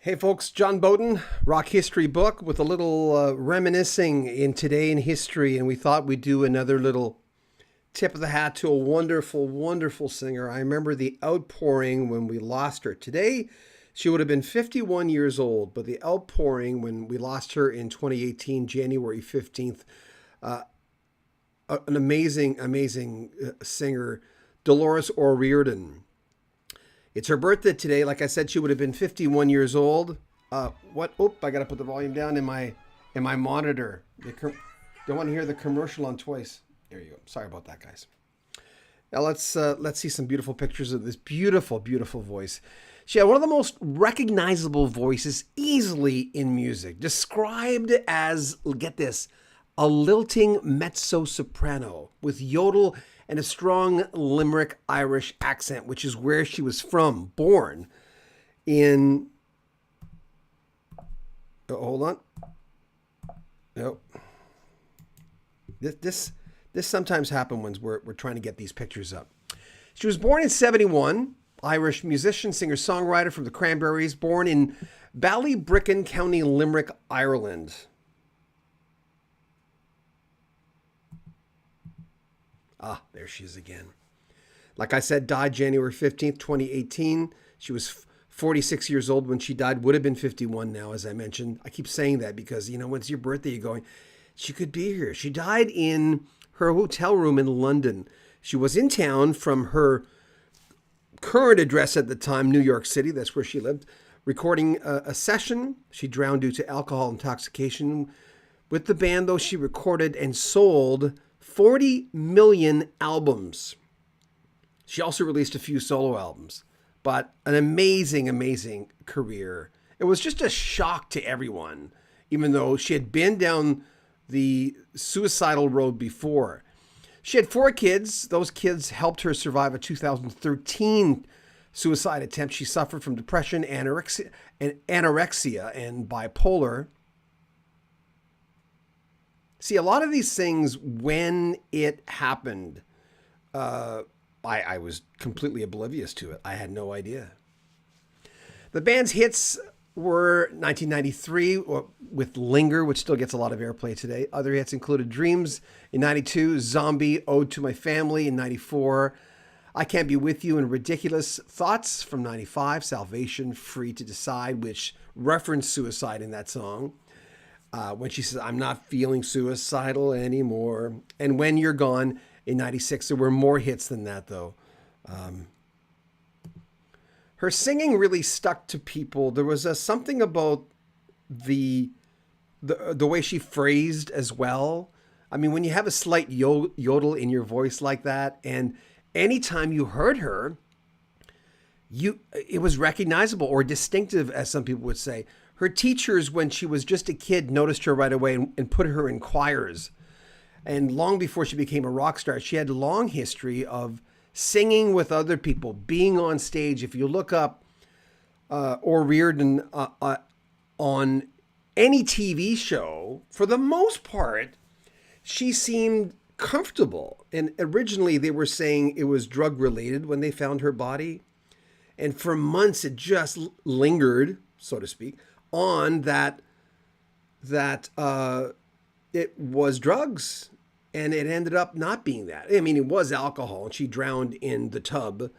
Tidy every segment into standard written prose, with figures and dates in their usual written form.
Hey folks, John Beaudin, Rock History Book with a little reminiscing in Today in History, and we thought we'd do another little tip of the hat to a wonderful, wonderful singer. I remember the outpouring when we lost her. Today, she would have been 51 years old, but the outpouring when we lost her in 2018, January 15th, an amazing, amazing singer, Dolores O'Riordan. It's her birthday today. Like I said, she would have been 51 years old. What? Oh, I got to put the volume down in my monitor. Don't want to hear the commercial on twice. There you go. Sorry about that, guys. Now let's see some beautiful pictures of this beautiful, beautiful voice. She had one of the most recognizable voices easily in music, described as, get this, a lilting mezzo-soprano with yodel and a strong Limerick Irish accent, which is where she was from, born in... Oh, hold on. Nope. This sometimes happens when we're trying to get these pictures up. She was born in 71, Irish musician, singer, songwriter from the Cranberries, born in Ballybricken, County Limerick, Ireland. Ah, there she is again. Like I said, died January 15th, 2018. She was 46 years old when she died. Would have been 51 now, as I mentioned. I keep saying that because, when it's your birthday, you're going, she could be here. She died in her hotel room in London. She was in town from her current address at the time, New York City. That's where she lived. Recording a session. She drowned due to alcohol intoxication. With the band, though, she recorded and sold 40 million albums. She also released a few solo albums, but an amazing, amazing career. It was just a shock to everyone, even though she had been down the suicidal road before. She had 4 kids. Those kids helped her survive a 2013 suicide attempt. She suffered from depression, anorexia, and bipolar. See, a lot of these things, when it happened, I was completely oblivious to it. I had no idea. The band's hits were 1993 with Linger, which still gets a lot of airplay today. Other hits included Dreams in 92, Zombie, Ode to My Family in 94, I Can't Be With You, and Ridiculous Thoughts from 95, Salvation, Free to Decide, which referenced suicide in that song. When she says, I'm not feeling suicidal anymore. And When You're Gone in 96. There were more hits than that, though. Her singing really stuck to people. There was something about the way she phrased as well. I mean, when you have a slight yodel in your voice like that, and anytime you heard her, it was recognizable or distinctive, as some people would say. Her teachers, when she was just a kid, noticed her right away and put her in choirs. And long before she became a rock star, she had a long history of singing with other people, being on stage. If you look up O'Riordan on any TV show, for the most part, she seemed comfortable. And originally they were saying it was drug-related when they found her body. And for months it just lingered, so to speak, on that it was drugs, and it ended up not being that. I mean, it was alcohol, and she drowned in the tub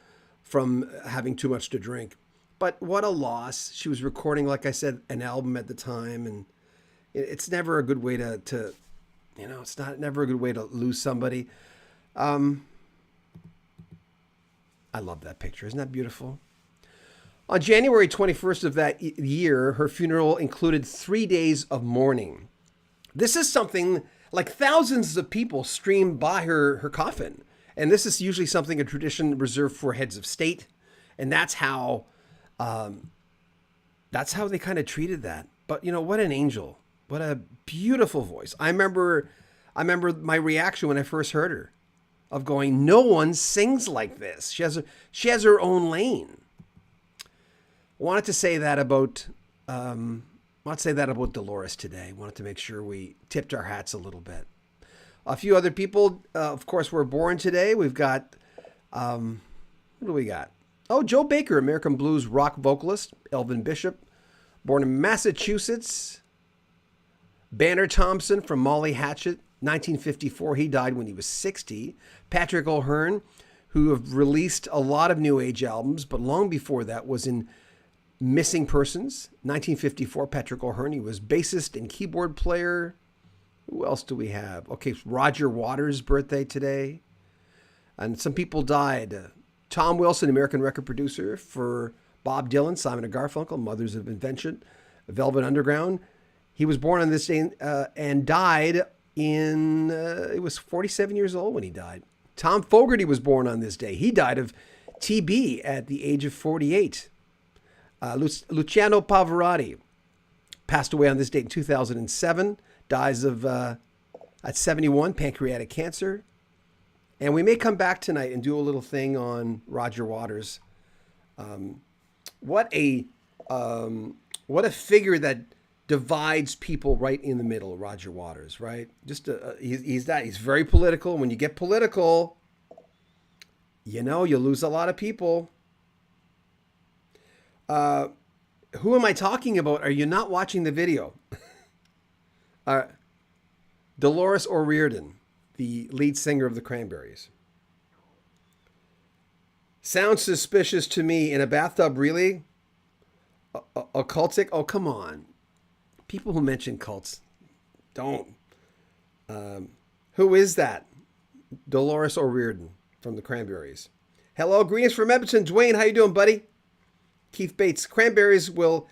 from having too much to drink. But what a loss. She was recording, like I said, an album at the time, and it's never a good way to it's never a good way to lose somebody. I love that picture. Isn't that beautiful? On January 21st of that year, her funeral included 3 days of mourning. This is something like thousands of people streamed by her coffin. And this is usually something, a tradition reserved for heads of state. And that's how they kind of treated that. But, what an angel. What a beautiful voice. I remember my reaction when I first heard her of going, no one sings like this. She has her own lane. I wanted to say that about Dolores today. I wanted to make sure we tipped our hats a little bit. A few other people, of course, were born today. We've got, who do we got? Oh, Joe Baker, American blues rock vocalist. Elvin Bishop, Born in Massachusetts. Banner Thompson from Molly Hatchet, 1954. He died when he was 60. Patrick O'Hearn, who have released a lot of New Age albums, but long before that was in Missing Persons, 1954. Patrick O'Hearn, he was bassist and keyboard player. Who else do we have? Okay, Roger Waters' birthday today. And some people died. Tom Wilson, American record producer for Bob Dylan, Simon and Garfunkel, Mothers of Invention, Velvet Underground. He was born on this day and died in, he was 47 years old when he died. Tom Fogerty was born on this day. He died of TB at the age of 48. Luciano Pavarotti passed away on this date in 2007. Dies of, at 71, pancreatic cancer. And we may come back tonight and do a little thing on Roger Waters. What a figure that divides people right in the middle, Roger Waters, right? He's very political. When you get political, you lose a lot of people. Who am I talking about? Are you not watching the video? Dolores O'Riordan, the lead singer of the Cranberries. Sounds suspicious to me. In a bathtub, really? Occultic? Oh, come on. People who mention cults, don't. Who is that? Dolores O'Riordan from the Cranberries. Hello, greetings from Edmonton. Dwayne, how you doing, buddy? Keith Bates. Cranberries will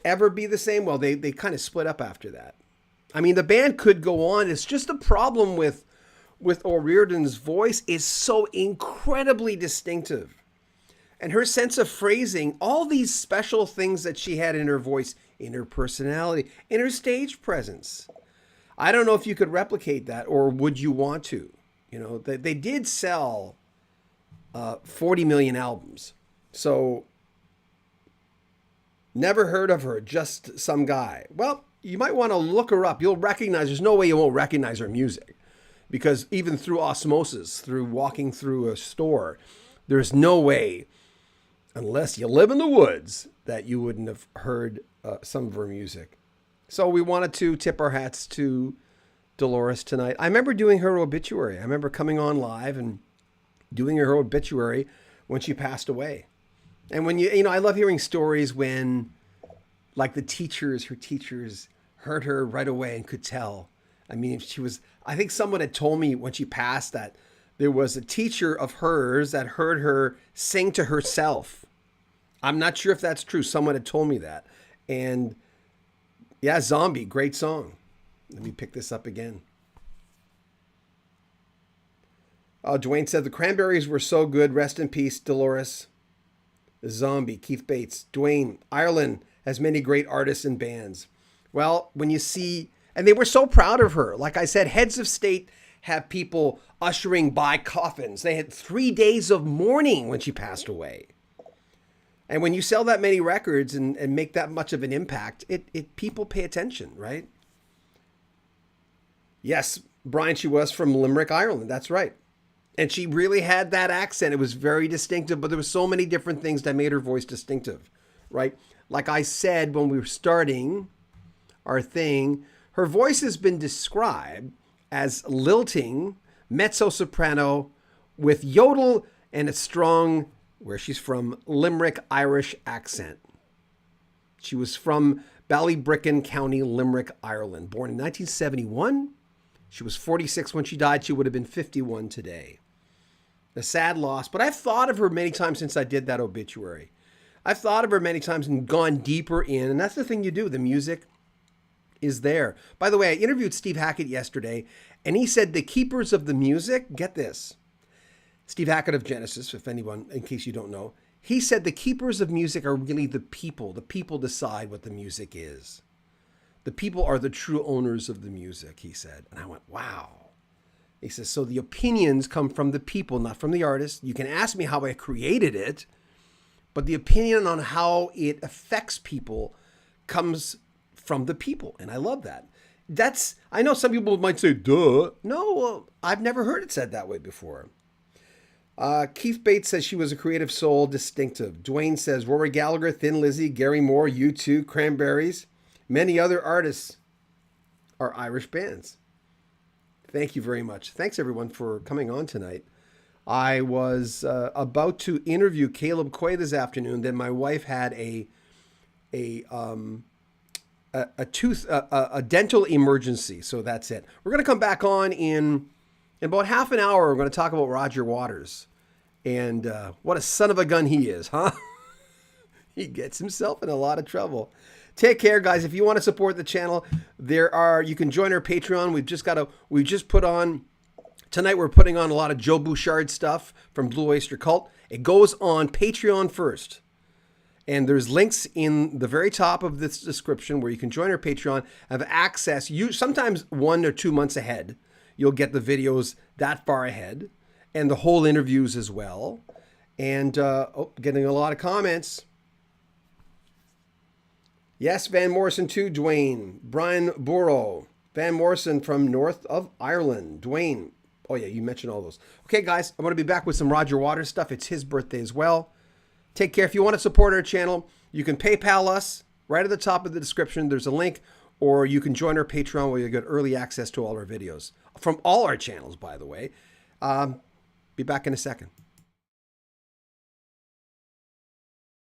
ever be the same? Well, they kind of split up after that. I mean, the band could go on. It's just the problem with O'Riordan's voice is so incredibly distinctive. And her sense of phrasing, all these special things that she had in her voice, in her personality, in her stage presence. I don't know if you could replicate that, or would you want to? They did sell 40 million albums. So, never heard of her, just some guy. Well, you might want to look her up. You'll recognize, there's no way you won't recognize her music. Because even through osmosis, through walking through a store, there's no way, unless you live in the woods, that you wouldn't have heard some of her music. So we wanted to tip our hats to Dolores tonight. I remember doing her obituary. I remember coming on live and doing her obituary when she passed away. And when I love hearing stories when, like her teachers heard her right away and could tell. I mean, I think someone had told me when she passed that there was a teacher of hers that heard her sing to herself. I'm not sure if that's true. Someone had told me that. And yeah, Zombie, great song. Let me pick this up again. Dwayne said, the Cranberries were so good. Rest in peace, Dolores. Zombie, Keith Bates. Dwayne, Ireland has many great artists and bands. Well, when you see, and they were so proud of her. Like I said, heads of state have people ushering by coffins. They had 3 days of mourning when she passed away. And when you sell that many records and make that much of an impact, people pay attention, right? Yes, Brian, she was from Limerick, Ireland. That's right. And she really had that accent. It was very distinctive, but there were so many different things that made her voice distinctive, right? Like I said when we were starting our thing, her voice has been described as lilting, mezzo-soprano, with yodel and a strong, where she's from, Limerick Irish accent. She was from Ballybricken, County Limerick, Ireland. Born in 1971. She was 46 when she died. She would have been 51 today. A sad loss, but I've thought of her many times since I did that obituary. I've thought of her many times and gone deeper in, and that's the thing you do. The music is there. By the way, I interviewed Steve Hackett yesterday, and he said the keepers of the music, get this, Steve Hackett of Genesis, if anyone, in case you don't know, he said the keepers of music are really the people. The people decide what the music is. The people are the true owners of the music, he said. And I went, wow. He says, so the opinions come from the people, not from the artist. You can ask me how I created it, but the opinion on how it affects people comes from the people. And I love that. I know some people might say, duh. No, I've never heard it said that way before. Keith Bates says she was a creative soul, distinctive. Dwayne says Rory Gallagher, Thin Lizzy, Gary Moore, U2, Cranberries, many other artists are Irish bands. Thank you very much. Thanks everyone for coming on tonight. I was about to interview Caleb Quay this afternoon. Then my wife had a dental emergency, so that's it. We're going to come back on in about half an hour. We're going to talk about Roger Waters and what a son of a gun he is, huh? He gets himself in a lot of trouble. Take care, guys. If you want to support the channel, you can join our Patreon. We just put on tonight. We're putting on a lot of Joe Bouchard stuff from Blue Oyster Cult. It goes on Patreon first. And there's links in the very top of this description where you can join our Patreon, have access. Sometimes 1 or 2 months ahead, you'll get the videos that far ahead and the whole interviews as well. And getting a lot of comments. Yes, Van Morrison too, Dwayne. Brian Burrow. Van Morrison from north of Ireland. Dwayne. Oh yeah, you mentioned all those. Okay, guys, I'm going to be back with some Roger Waters stuff. It's his birthday as well. Take care. If you want to support our channel, you can PayPal us right at the top of the description. There's a link, or you can join our Patreon where you get early access to all our videos from all our channels, by the way. Be back in a second.